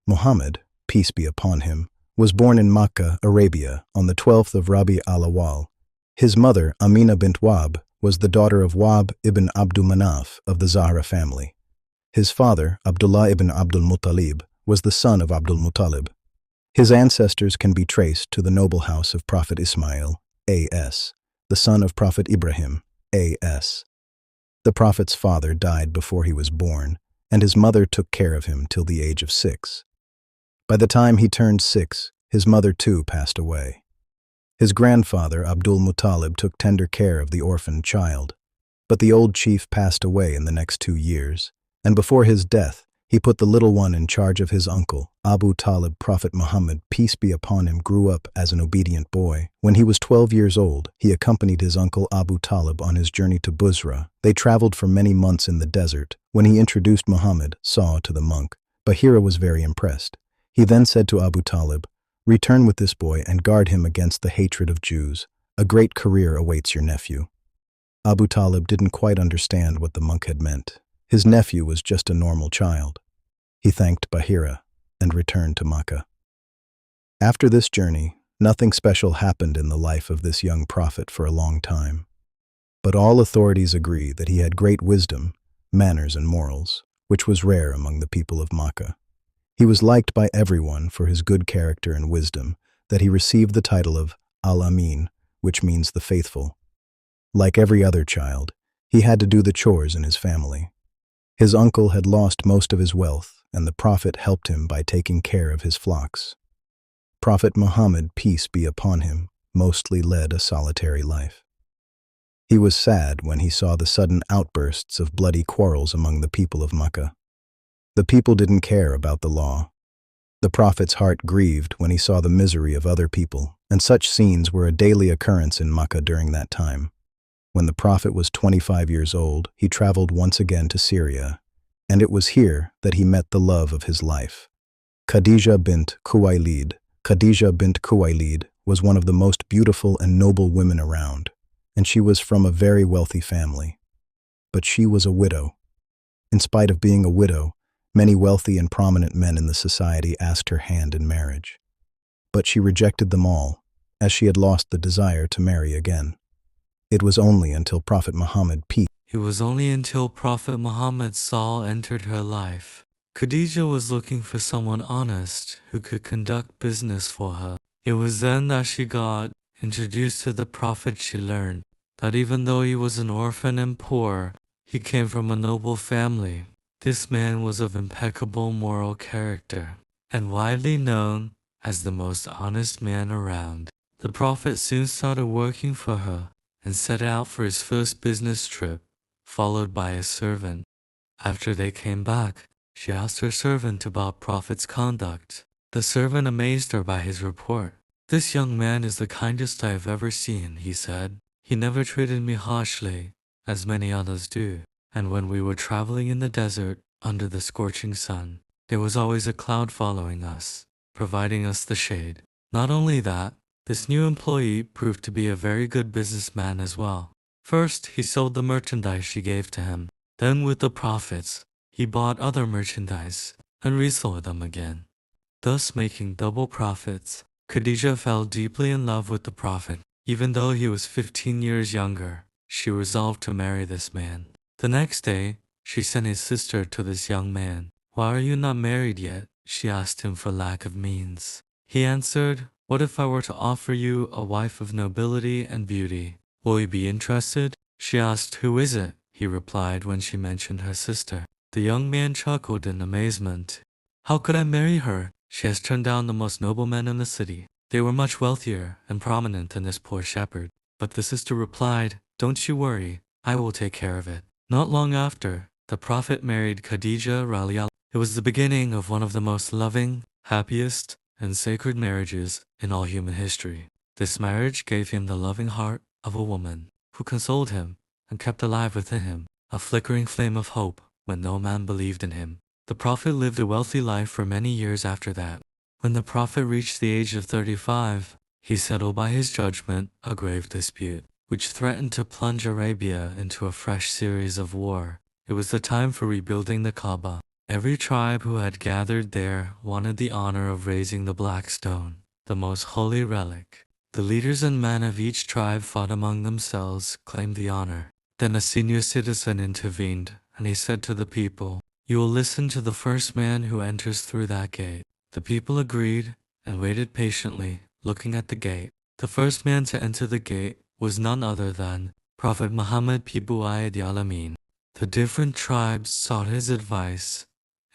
Muhammad, peace be upon him, was born in Makkah, Arabia, on the 12th of Rabi al-Awwal. His mother, Amina bint Wahb, was the daughter of Wahb ibn Abdul Manaf of the Zahra family. His father, Abdullah ibn Abdul Muttalib, was the son of Abdul Muttalib. His ancestors can be traced to the noble house of Prophet Ismail, A.S., the son of Prophet Ibrahim, A.S. The Prophet's father died before he was born, and his mother took care of him till the age of 6. By the time he turned 6, his mother too passed away. His grandfather, Abdul Muttalib, took tender care of the orphaned child, but the old chief passed away in the next 2 years, and before his death, he put the little one in charge of his uncle, Abu Talib. Prophet Muhammad, peace be upon him, grew up as an obedient boy. When he was 12 years old, he accompanied his uncle Abu Talib on his journey to Busra. They traveled for many months in the desert. When he introduced Muhammad, to the monk, Bahira was very impressed. He then said to Abu Talib, "Return with this boy and guard him against the hatred of Jews. A great career awaits your nephew." Abu Talib didn't quite understand what the monk had meant. His nephew was just a normal child. He thanked Bahira and returned to Makkah. After this journey, nothing special happened in the life of this young prophet for a long time. But all authorities agree that he had great wisdom, manners and morals, which was rare among the people of Makkah. He was liked by everyone for his good character and wisdom, that he received the title of Al-Amin, which means the faithful. Like every other child, he had to do the chores in his family. His uncle had lost most of his wealth, and the Prophet helped him by taking care of his flocks. Prophet Muhammad, peace be upon him, mostly led a solitary life. He was sad when he saw the sudden outbursts of bloody quarrels among the people of Makkah. The people didn't care about the law. The Prophet's heart grieved when he saw the misery of other people, and such scenes were a daily occurrence in Makkah during that time. When the Prophet was 25 years old, he traveled once again to Syria, and it was here that he met the love of his life, Khadija bint Khuwaylid. Khadija bint Khuwaylid was one of the most beautiful and noble women around, and she was from a very wealthy family. But she was a widow. In spite of being a widow, many wealthy and prominent men in the society asked her hand in marriage. But she rejected them all, as she had lost the desire to marry again. It was only until Prophet Muhammad, peace. It was only until Prophet Muhammad entered her life. Khadija was looking for someone honest who could conduct business for her. It was then that she got introduced to the Prophet. She learned that even though he was an orphan and poor, he came from a noble family. This man was of impeccable moral character and widely known as the most honest man around. The Prophet soon started working for her and set out for his first business trip, followed by his servant. After they came back, she asked her servant about Prophet's conduct. The servant amazed her by his report. "This young man is the kindest I have ever seen," he said. "He never treated me harshly, as many others do. And when we were traveling in the desert, under the scorching sun, there was always a cloud following us, providing us the shade." Not only that, this new employee proved to be a very good businessman as well. First, he sold the merchandise she gave to him. Then with the profits, he bought other merchandise and resold them again, thus making double profits. Khadija fell deeply in love with the Prophet. Even though he was 15 years younger, she resolved to marry this man. The next day, she sent his sister to this young man. "Why are you not married yet?" she asked him for lack of means. He answered, "What if I were to offer you a wife of nobility and beauty? Will you be interested?" She asked, "Who is it?" He replied when she mentioned her sister. The young man chuckled in amazement. "How could I marry her? She has turned down the most noble men in the city. They were much wealthier and prominent than this poor shepherd." But the sister replied, "Don't you worry, I will take care of it." Not long after, the Prophet married Khadija radiallahu. It was the beginning of one of the most loving, happiest, and sacred marriages in all human history. This marriage gave him the loving heart of a woman who consoled him and kept alive within him a flickering flame of hope when no man believed in him. The Prophet lived a wealthy life for many years after that. When the Prophet reached the age of 35, he settled by his judgment a grave dispute, which threatened to plunge Arabia into a fresh series of war. It was the time for rebuilding the Kaaba. Every tribe who had gathered there wanted the honor of raising the black stone, the most holy relic. The leaders and men of each tribe fought among themselves, claimed the honor. Then a senior citizen intervened, and he said to the people, "You will listen to the first man who enters through that gate." The people agreed and waited patiently, looking at the gate. The first man to enter the gate was none other than Prophet Muhammad Alamin. The different tribes sought his advice,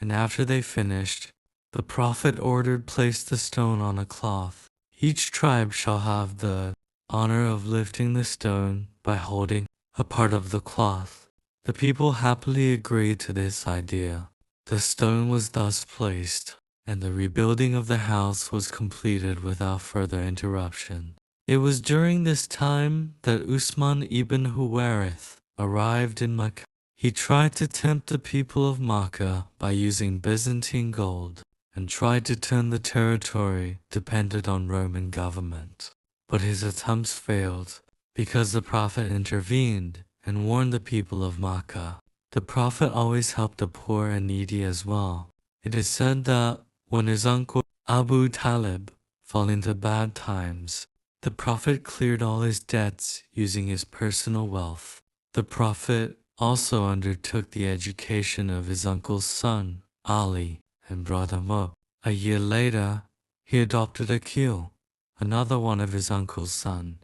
and after they finished, the Prophet ordered place the stone on a cloth. Each tribe shall have the honor of lifting the stone by holding a part of the cloth. The people happily agreed to this idea. The stone was thus placed, and the rebuilding of the house was completed without further interruption. It was during this time that Usman ibn Huwairith arrived in Mecca. He tried to tempt the people of Makkah by using Byzantine gold and tried to turn the territory dependent on Roman government. But his attempts failed because the Prophet intervened and warned the people of Makkah. The Prophet always helped the poor and needy as well. It is said that when his uncle Abu Talib fell into bad times, the Prophet cleared all his debts using his personal wealth. The Prophet also undertook the education of his uncle's son, Ali, and brought him up. A year later, he adopted Akil, another one of his uncle's son.